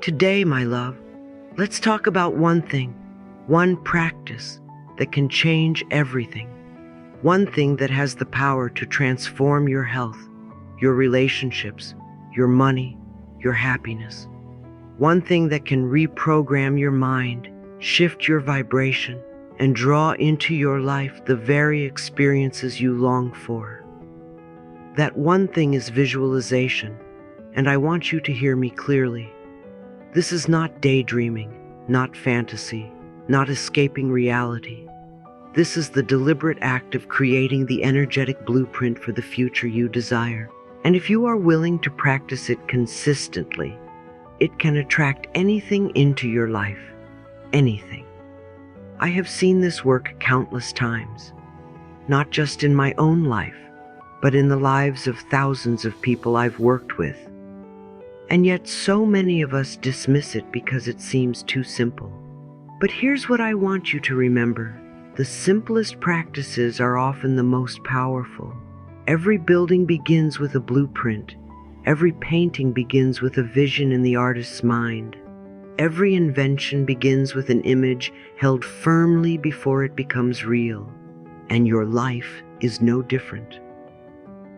Today, my love, let's talk about one thing, one practice that can change everything. One thing that has the power to transform your health, your relationships, your money, your happiness. One thing that can reprogram your mind, shift your vibration, and draw into your life the very experiences you long for. That one thing is visualization, and I want you to hear me clearly. This is not daydreaming, not fantasy, not escaping reality. This is the deliberate act of creating the energetic blueprint for the future you desire. And if you are willing to practice it consistently, it can attract anything into your life. Anything. I have seen this work countless times, not just in my own life, but in the lives of thousands of people I've worked with. And yet so many of us dismiss it because it seems too simple. But here's what I want you to remember. The simplest practices are often the most powerful. Every building begins with a blueprint. Every painting begins with a vision in the artist's mind. Every invention begins with an image held firmly before it becomes real. And your life is no different.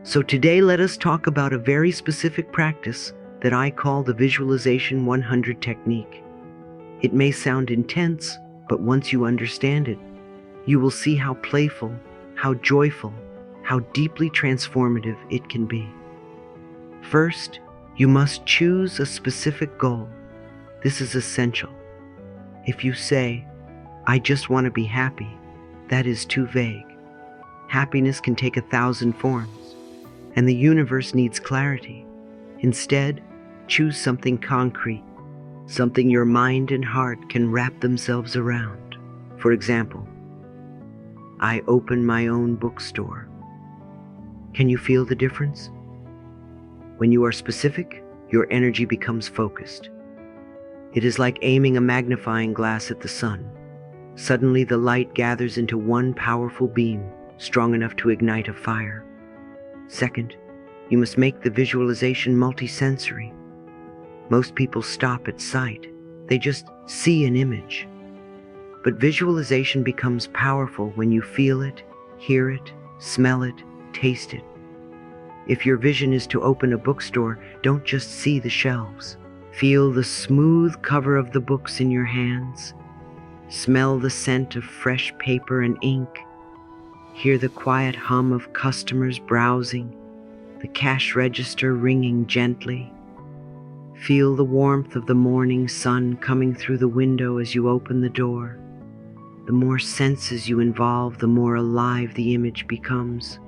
So today let us talk about a very specific practice that I call the Visualization 100 technique. It may sound intense, but once you understand it, you will see how playful, how joyful, how deeply transformative it can be. First, you must choose a specific goal. This is essential. If you say, "I just want to be happy," that is too vague. Happiness can take 1,000 forms, and the universe needs clarity. Instead, choose something concrete, something your mind and heart can wrap themselves around. For example, I open my own bookstore. Can you feel the difference? When you are specific, your energy becomes focused. It is like aiming a magnifying glass at the sun. Suddenly the light gathers into one powerful beam, strong enough to ignite a fire. Second, you must make the visualization multisensory. Most people stop at sight. They just see an image. But visualization becomes powerful when you feel it, hear it, smell it, taste it. If your vision is to open a bookstore, don't just see the shelves. Feel the smooth cover of the books in your hands. Smell the scent of fresh paper and ink. Hear the quiet hum of customers browsing, the cash register ringing gently. Feel the warmth of the morning sun coming through the window as you open the door. The more senses you involve, the more alive the image becomes.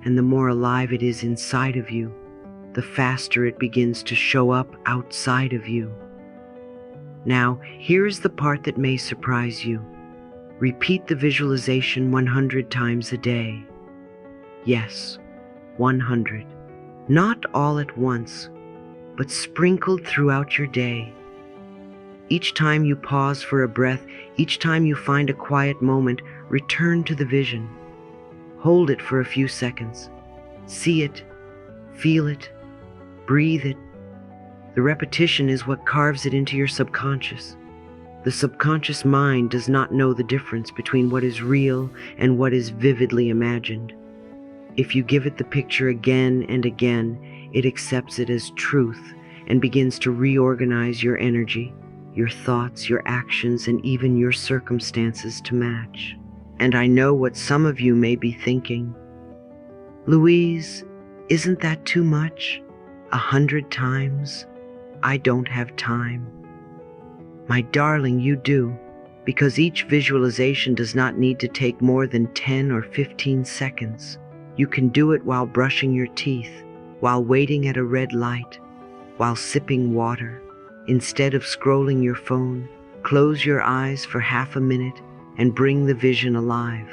And the more alive it is inside of you, the faster it begins to show up outside of you. Now, here's the part that may surprise you. Repeat the visualization 100 times a day. Yes, 100. Not all at once, but sprinkled throughout your day. Each time you pause for a breath, each time you find a quiet moment, return to the vision. Hold it for a few seconds. See it, feel it, breathe it. The repetition is what carves it into your subconscious. The subconscious mind does not know the difference between what is real and what is vividly imagined. If you give it the picture again and again, it accepts it as truth and begins to reorganize your energy, your thoughts, your actions, and even your circumstances to match. And I know what some of you may be thinking. Louise, isn't that too much? 100 times? I don't have time. My darling, you do, because each visualization does not need to take more than 10 or 15 seconds. You can do it while brushing your teeth, while waiting at a red light, while sipping water. Instead of scrolling your phone, close your eyes for half a minute and bring the vision alive.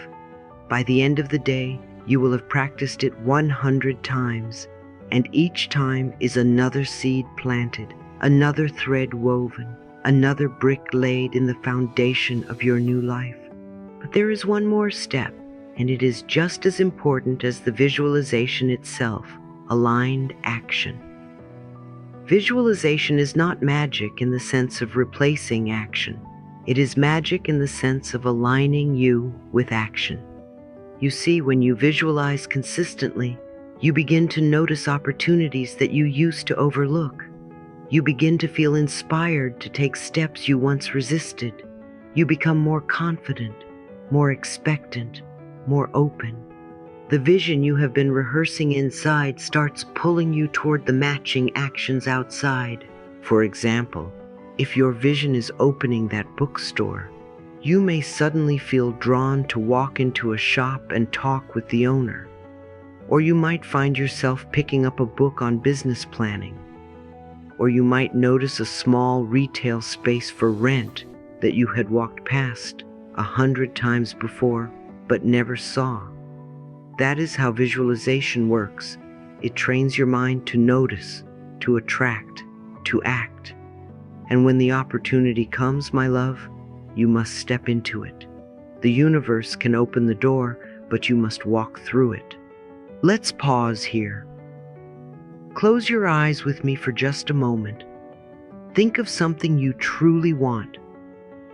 By the end of the day, you will have practiced it 100 times, and each time is another seed planted, another thread woven, another brick laid in the foundation of your new life. But there is one more step, and it is just as important as the visualization itself: aligned action. Visualization is not magic in the sense of replacing action. It is magic in the sense of aligning you with action. You see, when you visualize consistently, you begin to notice opportunities that you used to overlook. You begin to feel inspired to take steps you once resisted. You become more confident, more expectant, more open. The vision you have been rehearsing inside starts pulling you toward the matching actions outside. For example, if your vision is opening that bookstore, you may suddenly feel drawn to walk into a shop and talk with the owner. Or you might find yourself picking up a book on business planning. Or you might notice a small retail space for rent that you had walked past 100 times before but never saw. That is how visualization works. It trains your mind to notice, to attract, to act. And when the opportunity comes, my love, you must step into it. The universe can open the door, but you must walk through it. Let's pause here. Close your eyes with me for just a moment. Think of something you truly want,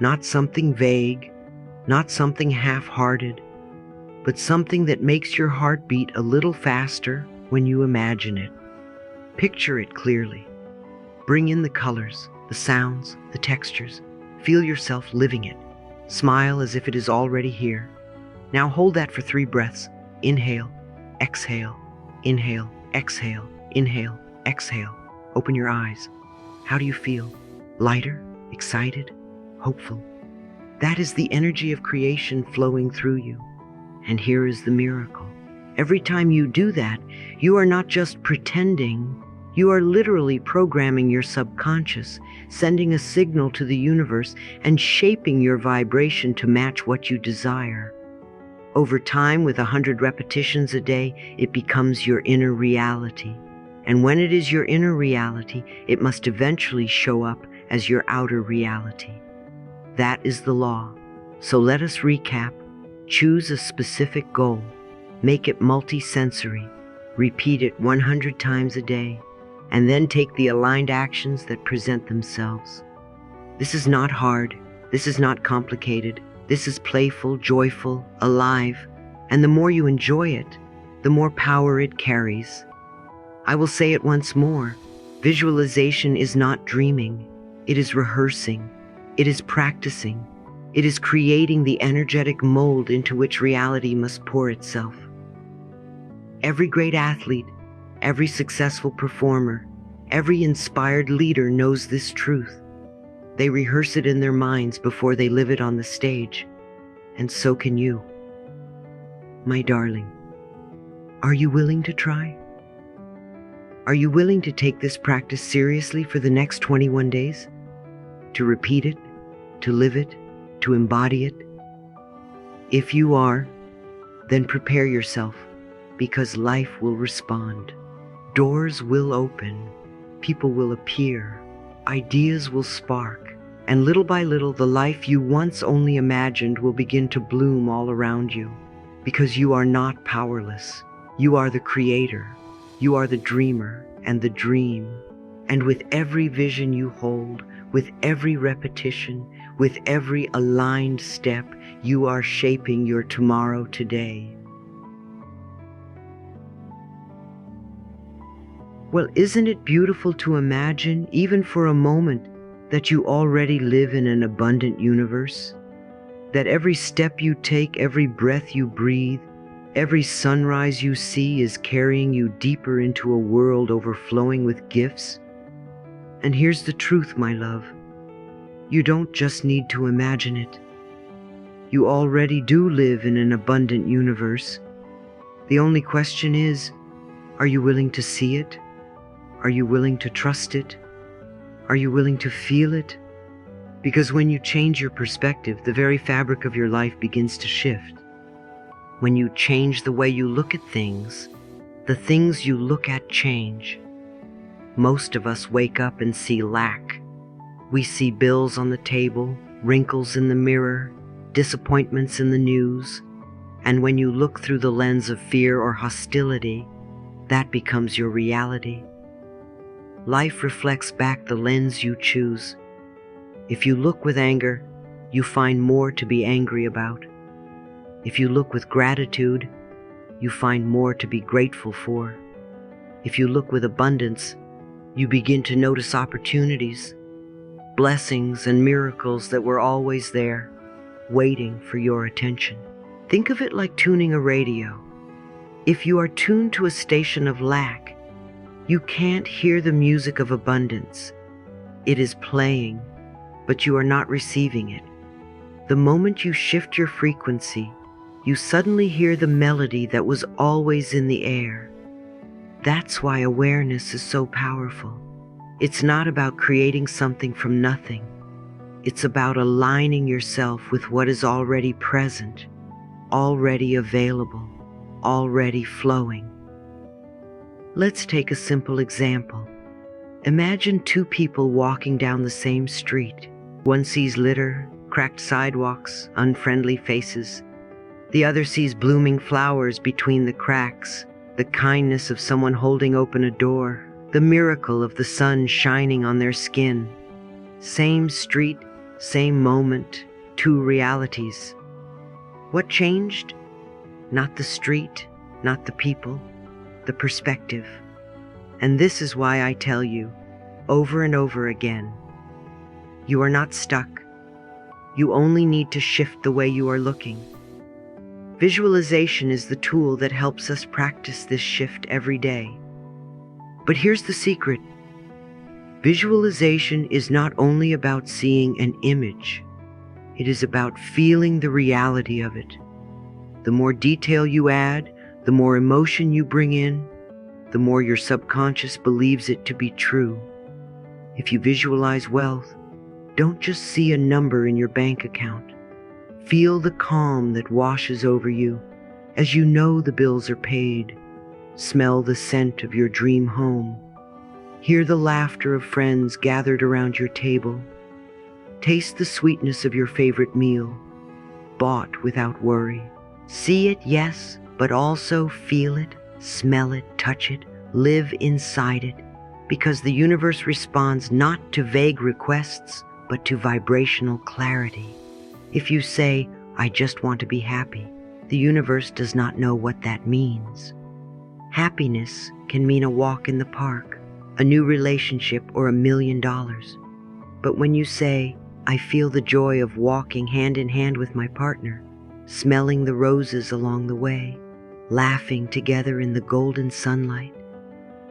not something vague, not something half-hearted, but something that makes your heart beat a little faster when you imagine it. Picture it clearly. Bring in the colors, the sounds, the textures. Feel yourself living it. Smile as if it is already here. Now hold that for 3 breaths. Inhale, exhale, inhale, exhale, inhale, exhale. Open your eyes. How do you feel? Lighter, excited, hopeful. That is the energy of creation flowing through you. And here is the miracle. Every time you do that, you are not just pretending, you are literally programming your subconscious, sending a signal to the universe and shaping your vibration to match what you desire. Over time, with 100 repetitions a day, it becomes your inner reality. And when it is your inner reality, it must eventually show up as your outer reality. That is the law. So let us recap. Choose a specific goal. Make it multi-sensory. Repeat it 100 times a day. And then take the aligned actions that present themselves. This is not hard. This is not complicated. This is playful, joyful, alive. And the more you enjoy it, the more power it carries. I will say it once more. Visualization is not dreaming. It is rehearsing. It is practicing. It is creating the energetic mold into which reality must pour itself. Every great athlete, every successful performer, every inspired leader knows this truth. They rehearse it in their minds before they live it on the stage. And so can you. My darling, are you willing to try? Are you willing to take this practice seriously for the next 21 days? To repeat it, to live it, to embody it? If you are, then prepare yourself, because life will respond. Doors will open, people will appear, ideas will spark, and little by little the life you once only imagined will begin to bloom all around you. Because you are not powerless. You are the creator. You are the dreamer and the dream. And with every vision you hold, with every repetition, with every aligned step, you are shaping your tomorrow today. Well, isn't it beautiful to imagine, even for a moment, that you already live in an abundant universe? That every step you take, every breath you breathe, every sunrise you see is carrying you deeper into a world overflowing with gifts? And here's the truth, my love. You don't just need to imagine it. You already do live in an abundant universe. The only question is, are you willing to see it? Are you willing to trust it? Are you willing to feel it? Because when you change your perspective, the very fabric of your life begins to shift. When you change the way you look at things, the things you look at change. Most of us wake up and see lack. We see bills on the table, wrinkles in the mirror, disappointments in the news. And when you look through the lens of fear or hostility, that becomes your reality. Life reflects back the lens you choose. If you look with anger, you find more to be angry about. If you look with gratitude, you find more to be grateful for. If you look with abundance, you begin to notice opportunities, blessings and miracles that were always there, waiting for your attention. Think of it like tuning a radio. If you are tuned to a station of lack, you can't hear the music of abundance. It is playing, but you are not receiving it. The moment you shift your frequency, you suddenly hear the melody that was always in the air. That's why awareness is so powerful. It's not about creating something from nothing. It's about aligning yourself with what is already present, already available, already flowing. Let's take a simple example. Imagine two people walking down the same street. One sees litter, cracked sidewalks, unfriendly faces. The other sees blooming flowers between the cracks, the kindness of someone holding open a door, the miracle of the sun shining on their skin. Same street, same moment, two realities. What changed? Not the street, not the people, the perspective. And this is why I tell you, over and over again, you are not stuck. You only need to shift the way you are looking. Visualization is the tool that helps us practice this shift every day. But here's the secret. Visualization is not only about seeing an image, it is about feeling the reality of it. The more detail you add, the more emotion you bring in, the more your subconscious believes it to be true. If you visualize wealth, don't just see a number in your bank account. Feel the calm that washes over you as you know the bills are paid. Smell the scent of your dream home. Hear the laughter of friends gathered around your table. Taste the sweetness of your favorite meal, bought without worry. See it, yes, but also feel it, smell it, touch it, live inside it, because the universe responds not to vague requests, but to vibrational clarity. If you say, I just want to be happy, the universe does not know what that means. Happiness can mean a walk in the park, a new relationship, or $1 million. But when you say, I feel the joy of walking hand in hand with my partner, smelling the roses along the way, laughing together in the golden sunlight,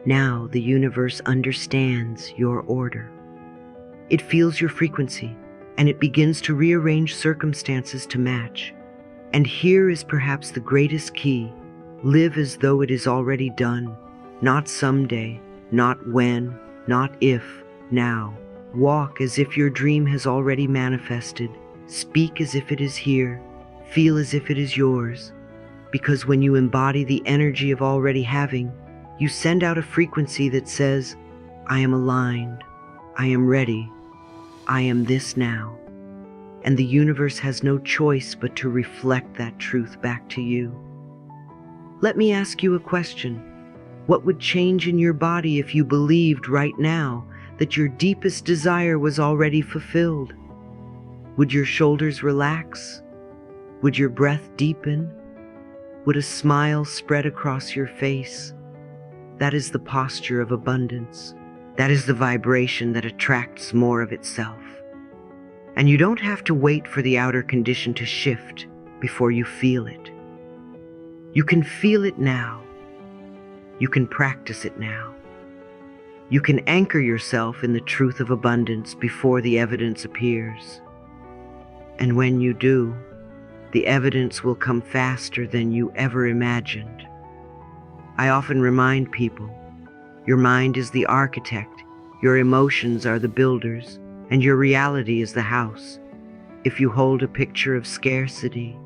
now the universe understands your order. It feels your frequency, and it begins to rearrange circumstances to match. And here is perhaps the greatest key. Live as though it is already done, not someday, not when, not if, now. Walk as if your dream has already manifested. Speak as if it is here. Feel as if it is yours. Because when you embody the energy of already having, you send out a frequency that says, I am aligned, I am ready, I am this now. And the universe has no choice but to reflect that truth back to you. Let me ask you a question. What would change in your body if you believed right now that your deepest desire was already fulfilled? Would your shoulders relax? Would your breath deepen? Would a smile spread across your face? That is the posture of abundance. That is the vibration that attracts more of itself. And you don't have to wait for the outer condition to shift before you feel it. You can feel it now. You can practice it now. You can anchor yourself in the truth of abundance before the evidence appears. And when you do, the evidence will come faster than you ever imagined. I often remind people, your mind is the architect, your emotions are the builders, and your reality is the house. If you hold a picture of scarcity,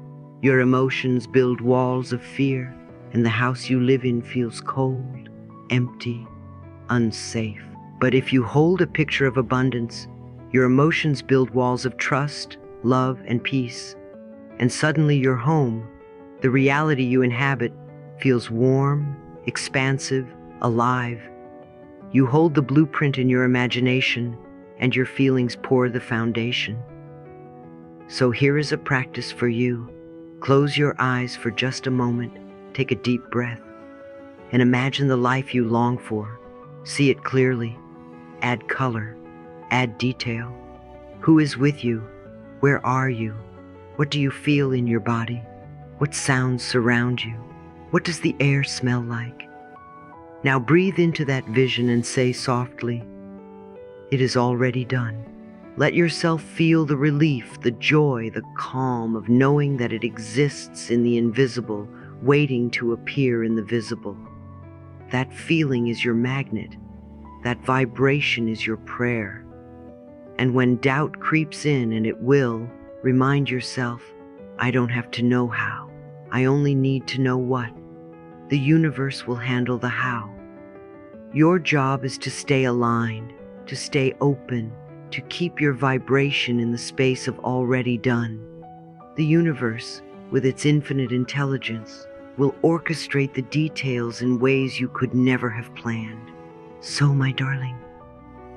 your emotions build walls of fear, and the house you live in feels cold, empty, unsafe. But if you hold a picture of abundance, your emotions build walls of trust, love, and peace. And suddenly your home, the reality you inhabit, feels warm, expansive, alive. You hold the blueprint in your imagination, and your feelings pour the foundation. So here is a practice for you. Close your eyes for just a moment, take a deep breath, and imagine the life you long for. See it clearly. Add color, add detail. Who is with you? Where are you? What do you feel in your body? What sounds surround you? What does the air smell like? Now breathe into that vision and say softly, "It is already done." Let yourself feel the relief, the joy, the calm of knowing that it exists in the invisible, waiting to appear in the visible. That feeling is your magnet. That vibration is your prayer. And when doubt creeps in, and it will, remind yourself, I don't have to know how. I only need to know what. The universe will handle the how. Your job is to stay aligned, to stay open, to keep your vibration in the space of already done. The universe, with its infinite intelligence, will orchestrate the details in ways you could never have planned. So, my darling,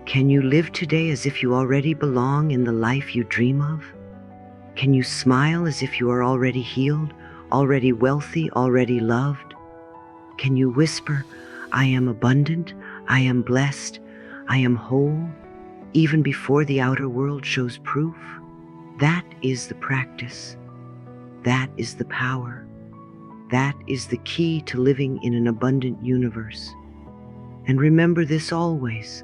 can you live today as if you already belong in the life you dream of? Can you smile as if you are already healed, already wealthy, already loved? Can you whisper, I am abundant, I am blessed, I am whole, even before the outer world shows proof? That is the practice. That is the power. That is the key to living in an abundant universe. And remember this always.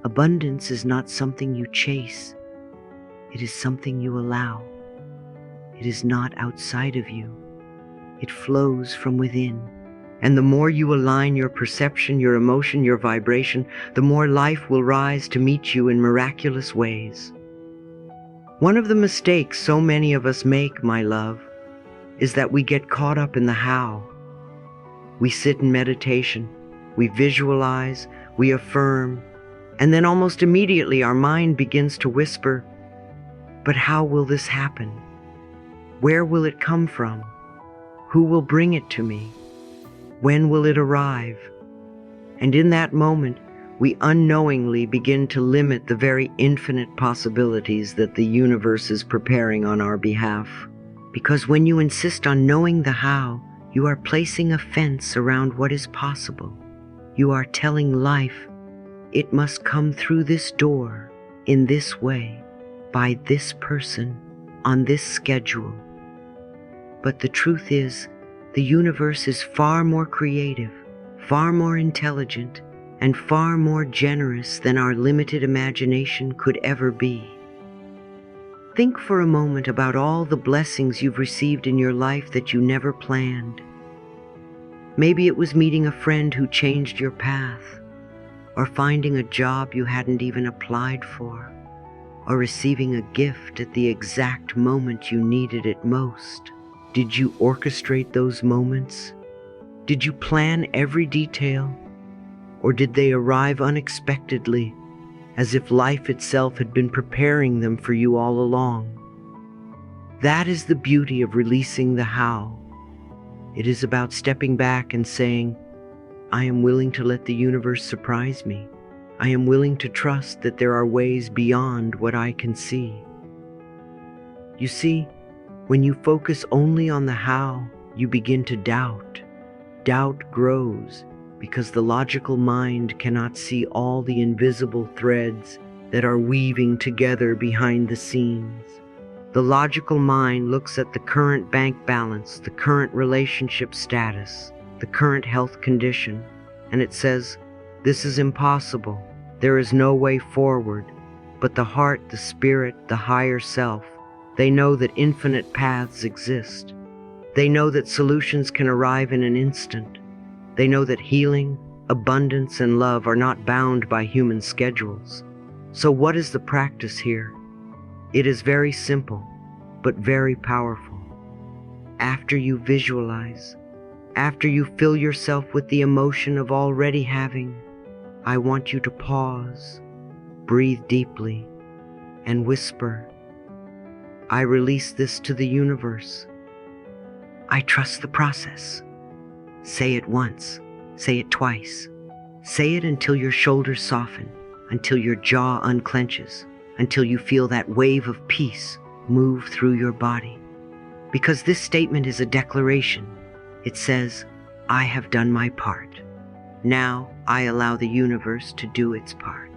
Abundance is not something you chase. It is something you allow. It is not outside of you. It flows from within. And the more you align your perception, your emotion, your vibration, the more life will rise to meet you in miraculous ways. One of the mistakes so many of us make, my love, is that we get caught up in the how. We sit in meditation, we visualize, we affirm, and then almost immediately our mind begins to whisper, but how will this happen? Where will it come from? Who will bring it to me? When will it arrive? And in that moment, we unknowingly begin to limit the very infinite possibilities that the universe is preparing on our behalf. Because when you insist on knowing the how, you are placing a fence around what is possible. You are telling life, it must come through this door, in this way, by this person, on this schedule. But the truth is, the universe is far more creative, far more intelligent, and far more generous than our limited imagination could ever be. Think for a moment about all the blessings you've received in your life that you never planned. Maybe it was meeting a friend who changed your path, or finding a job you hadn't even applied for, or receiving a gift at the exact moment you needed it most. Did you orchestrate those moments? Did you plan every detail? Or did they arrive unexpectedly, as if life itself had been preparing them for you all along? That is the beauty of releasing the how. It is about stepping back and saying, I am willing to let the universe surprise me. I am willing to trust that there are ways beyond what I can see. You see, when you focus only on the how, you begin to doubt. Doubt grows because the logical mind cannot see all the invisible threads that are weaving together behind the scenes. The logical mind looks at the current bank balance, the current relationship status, the current health condition, and it says, this is impossible. There is no way forward. But the heart, the spirit, the higher self, they know that infinite paths exist. They know that solutions can arrive in an instant. They know that healing, abundance, and love are not bound by human schedules. So what is the practice here? It is very simple, but very powerful. After you visualize, after you fill yourself with the emotion of already having, I want you to pause, breathe deeply, and whisper, I release this to the universe. I trust the process. Say it once, say it twice, Say it until your shoulders soften, until your jaw unclenches, until you feel that wave of peace move through your body. Because this statement is a declaration. It says, I have done my part. Now I allow the universe to do its part.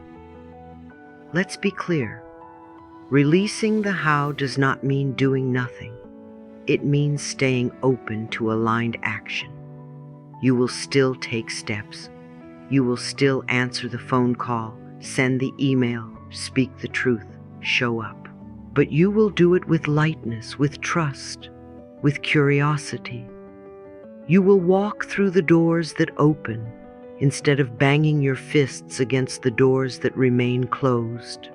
Let's be clear. Releasing the how does not mean doing nothing. It means staying open to aligned action. You will still take steps. You will still answer the phone call, send the email, speak the truth, show up. But you will do it with lightness, with trust, with curiosity. You will walk through the doors that open instead of banging your fists against the doors that remain closed.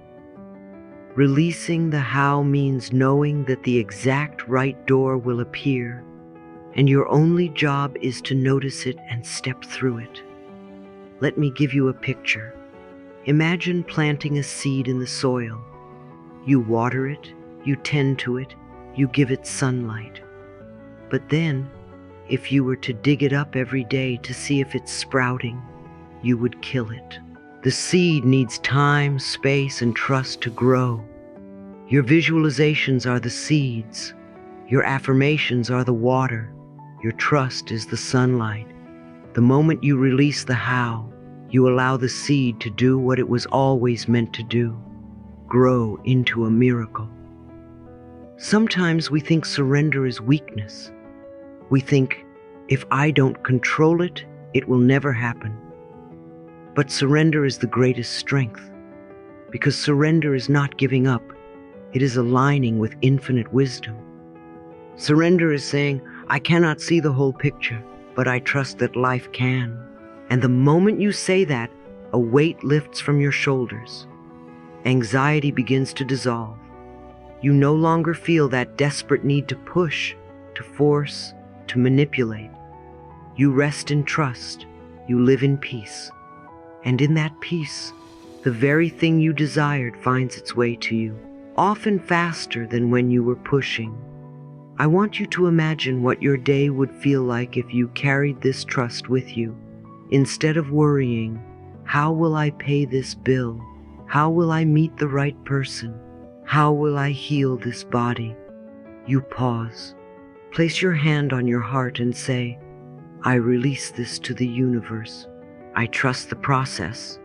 Releasing the how means knowing that the exact right door will appear, and your only job is to notice it and step through it. Let me give you a picture. Imagine planting a seed in the soil. You water it, you tend to it, you give it sunlight. But then, if you were to dig it up every day to see if it's sprouting, you would kill it. The seed needs time, space, and trust to grow. Your visualizations are the seeds. Your affirmations are the water. Your trust is the sunlight. The moment you release the how, you allow the seed to do what it was always meant to do, grow into a miracle. Sometimes we think surrender is weakness. We think, if I don't control it, it will never happen. But surrender is the greatest strength, because surrender is not giving up. It is aligning with infinite wisdom. Surrender is saying, I cannot see the whole picture, but I trust that life can. And the moment you say that, a weight lifts from your shoulders. Anxiety begins to dissolve. You no longer feel that desperate need to push, to force, to manipulate. You rest in trust. You live in peace. And in that peace, the very thing you desired finds its way to you, often faster than when you were pushing. I want you to imagine what your day would feel like if you carried this trust with you. Instead of worrying, how will I pay this bill? How will I meet the right person? How will I heal this body? You pause. Place your hand on your heart and say, I release this to the universe. I trust the process.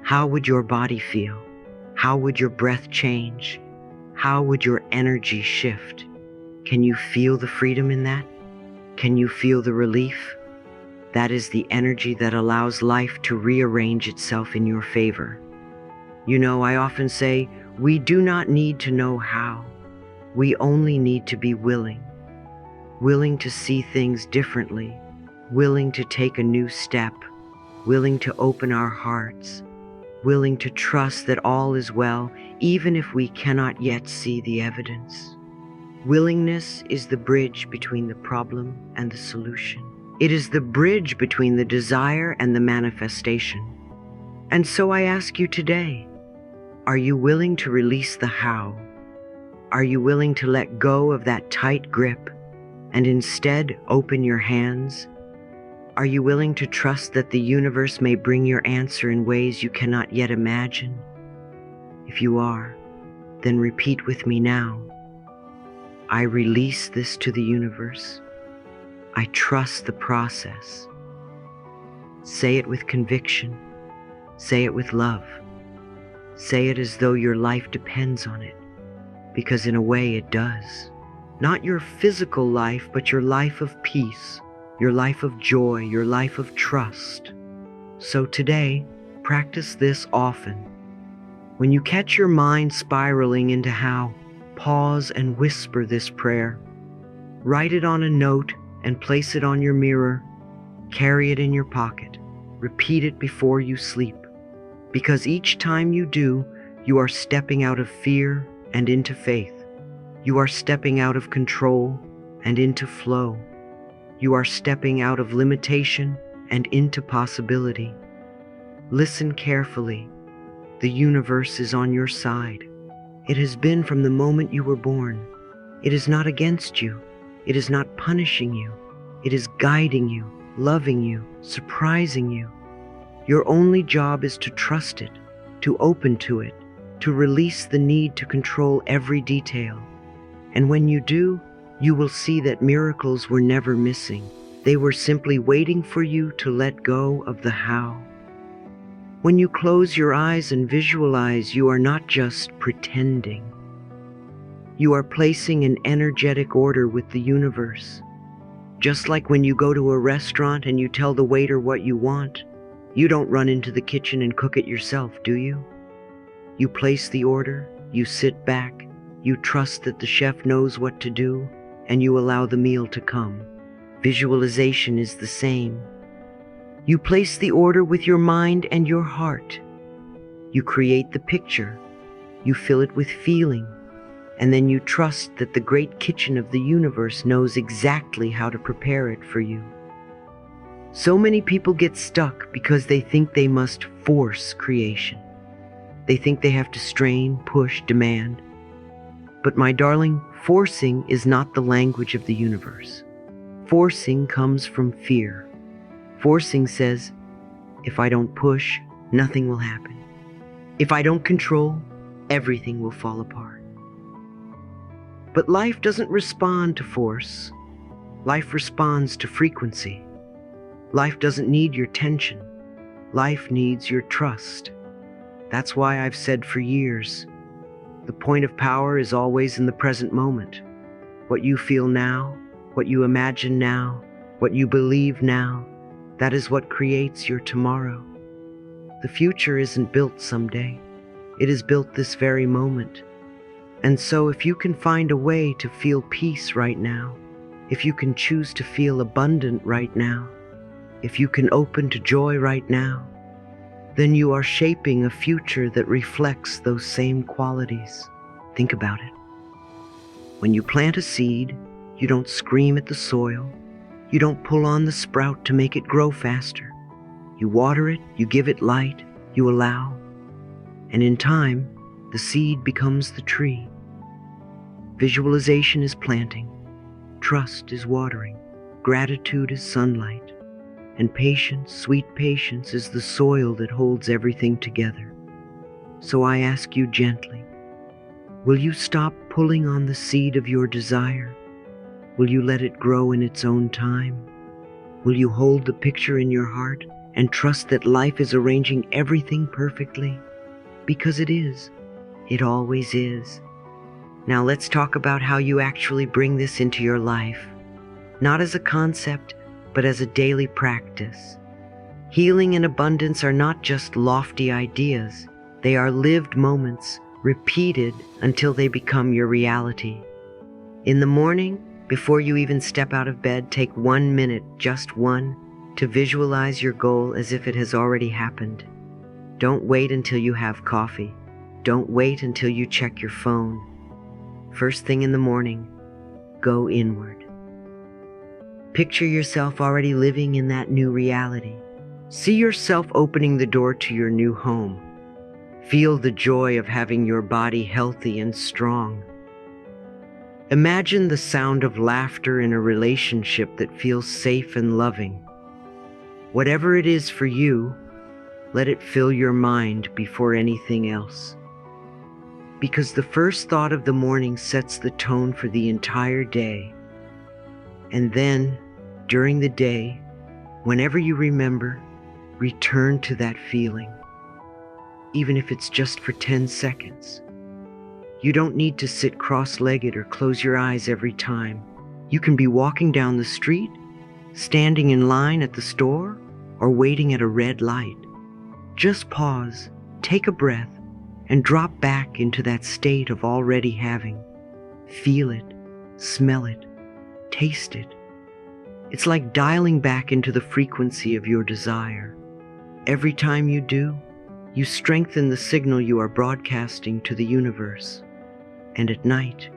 How would your body feel? How would your breath change? How would your energy shift? Can you feel the freedom in that? Can you feel the relief? That is the energy that allows life to rearrange itself in your favor. You know, I often say, we do not need to know how. We only need to be willing. Willing to see things differently. Willing to take a new step. Willing to open our hearts. Willing to trust that all is well, even if we cannot yet see the evidence. Willingness is the bridge between the problem and the solution. It is the bridge between the desire and the manifestation. And so I ask you today, are you willing to release the how? Are you willing to let go of that tight grip and instead open your hands? Are you willing to trust that the universe may bring your answer in ways you cannot yet imagine? If you are, then repeat with me now. I release this to the universe. I trust the process. Say it with conviction. Say it with love. Say it as though your life depends on it, because in a way it does. Not your physical life, but your life of peace, your life of joy, your life of trust. So today, practice this often. When you catch your mind spiraling into how, pause and whisper this prayer. Write it on a note and place it on your mirror. Carry it in your pocket. Repeat it before you sleep. Because each time you do, you are stepping out of fear and into faith. You are stepping out of control and into flow. You are stepping out of limitation and into possibility. Listen carefully. The universe is on your side. It has been from the moment you were born. It is not against you. It is not punishing you. It is guiding you, loving you, surprising you. Your only job is to trust it, to open to it, to release the need to control every detail. And when you do, you will see that miracles were never missing. They were simply waiting for you to let go of the how. When you close your eyes and visualize, you are not just pretending. You are placing an energetic order with the universe. Just like when you go to a restaurant and you tell the waiter what you want, you don't run into the kitchen and cook it yourself, do you? You place the order, you sit back, you trust that the chef knows what to do, and you allow the meal to come. Visualization is the same. You place the order with your mind and your heart. You create the picture, you fill it with feeling, and then you trust that the great kitchen of the universe knows exactly how to prepare it for you. So many people get stuck because they think they must force creation. They think they have to strain, push, demand. But my darling, forcing is not the language of the universe. Forcing comes from fear. Forcing says, if I don't push, nothing will happen. If I don't control, everything will fall apart. But life doesn't respond to force. Life responds to frequency. Life doesn't need your tension. Life needs your trust. That's why I've said for years, the point of power is always in the present moment. What you feel now, what you imagine now, what you believe now, that is what creates your tomorrow. The future isn't built someday. It is built this very moment. And so if you can find a way to feel peace right now, if you can choose to feel abundant right now, if you can open to joy right now, then you are shaping a future that reflects those same qualities. Think about it. When you plant a seed, you don't scream at the soil. You don't pull on the sprout to make it grow faster. You water it, you give it light, you allow. And in time, the seed becomes the tree. Visualization is planting. Trust is watering. Gratitude is sunlight. And patience, sweet patience, is the soil that holds everything together. So I ask you gently, will you stop pulling on the seed of your desire? Will you let it grow in its own time? Will you hold the picture in your heart and trust that life is arranging everything perfectly? Because it is. It always is. Now let's talk about how you actually bring this into your life. Not as a concept, but as a daily practice. Healing and abundance are not just lofty ideas. They are lived moments, repeated until they become your reality. In the morning, before you even step out of bed, take 1 minute, just one, to visualize your goal as if it has already happened. Don't wait until you have coffee. Don't wait until you check your phone. First thing in the morning, go inward. Picture yourself already living in that new reality. See yourself opening the door to your new home. Feel the joy of having your body healthy and strong. Imagine the sound of laughter in a relationship that feels safe and loving. Whatever it is for you, let it fill your mind before anything else. Because the first thought of the morning sets the tone for the entire day. And then, during the day, whenever you remember, return to that feeling. Even if it's just for 10 seconds. You don't need to sit cross-legged or close your eyes every time. You can be walking down the street, standing in line at the store, or waiting at a red light. Just pause, take a breath, and drop back into that state of already having. Feel it, smell it, taste it. It's like dialing back into the frequency of your desire. Every time you do, you strengthen the signal you are broadcasting to the universe. And at night,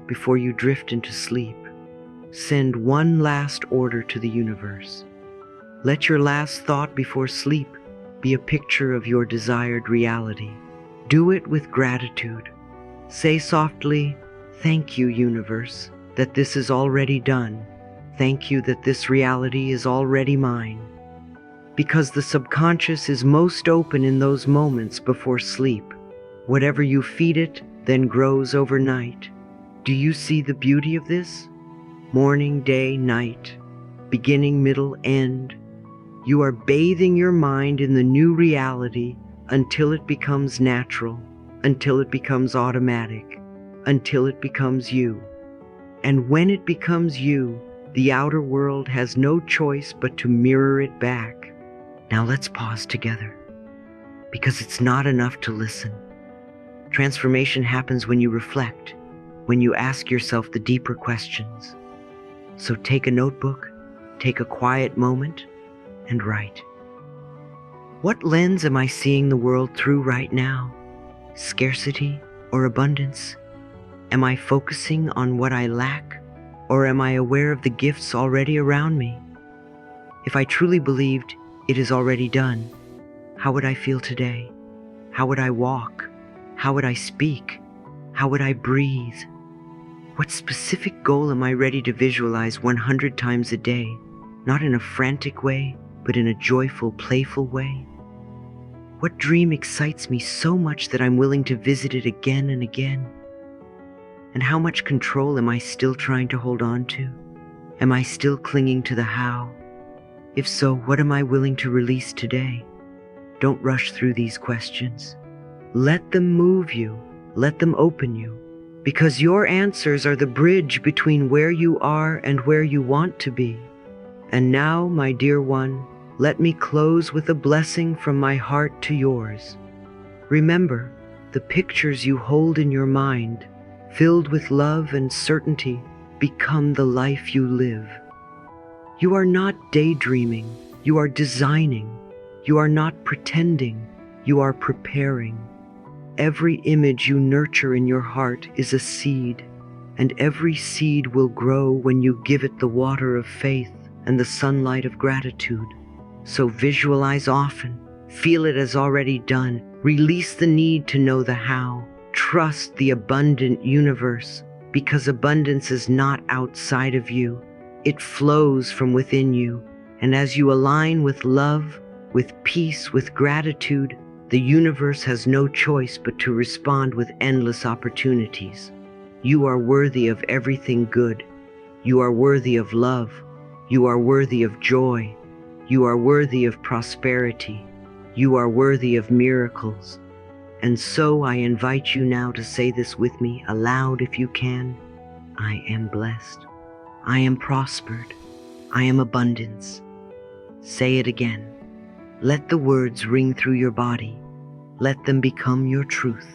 before you drift into sleep, send one last order to the universe. Let your last thought before sleep be a picture of your desired reality. Do it with gratitude. Say softly, "Thank you, universe, that this is already done. Thank you that this reality is already mine." because the subconscious is most open in those moments before sleep. Whatever you feed it then grows overnight. Do you see the beauty of this? Morning, day, night, beginning, middle, end. You are bathing your mind in the new reality until it becomes natural, until it becomes automatic, until it becomes you. And when it becomes you, the outer world has no choice but to mirror it back. Now let's pause together, because it's not enough to listen. Transformation happens when you reflect, when you ask yourself the deeper questions. So take a notebook, take a quiet moment, and write. What lens am I seeing the world through right now? Scarcity or abundance? Am I focusing on what I lack, or am I aware of the gifts already around me? If I truly believed it is already done, how would I feel today? How would I walk? How would I speak? How would I breathe? What specific goal am I ready to visualize 100 times a day, not in a frantic way, but in a joyful, playful way? What dream excites me so much that I'm willing to visit it again and again? And how much control am I still trying to hold on to? Am I still clinging to the how? If so, what am I willing to release today? Don't rush through these questions. Let them move you. Let them open you. Because your answers are the bridge between where you are and where you want to be. And now, my dear one, let me close with a blessing from my heart to yours. Remember, the pictures you hold in your mind, filled with love and certainty, become the life you live. You are not daydreaming, you are designing. You are not pretending, you are preparing. Every image you nurture in your heart is a seed, and every seed will grow when you give it the water of faith and the sunlight of gratitude. So visualize often, feel it as already done, release the need to know the how, trust the abundant universe, because abundance is not outside of you, it flows from within you, and as you align with love, with peace, with gratitude, the universe has no choice but to respond with endless opportunities. You are worthy of everything good. You are worthy of love. You are worthy of joy. You are worthy of prosperity. You are worthy of miracles. And so I invite you now to say this with me aloud if you can. I am blessed. I am prospered. I am abundance. Say it again. Let the words ring through your body. Let them become your truth.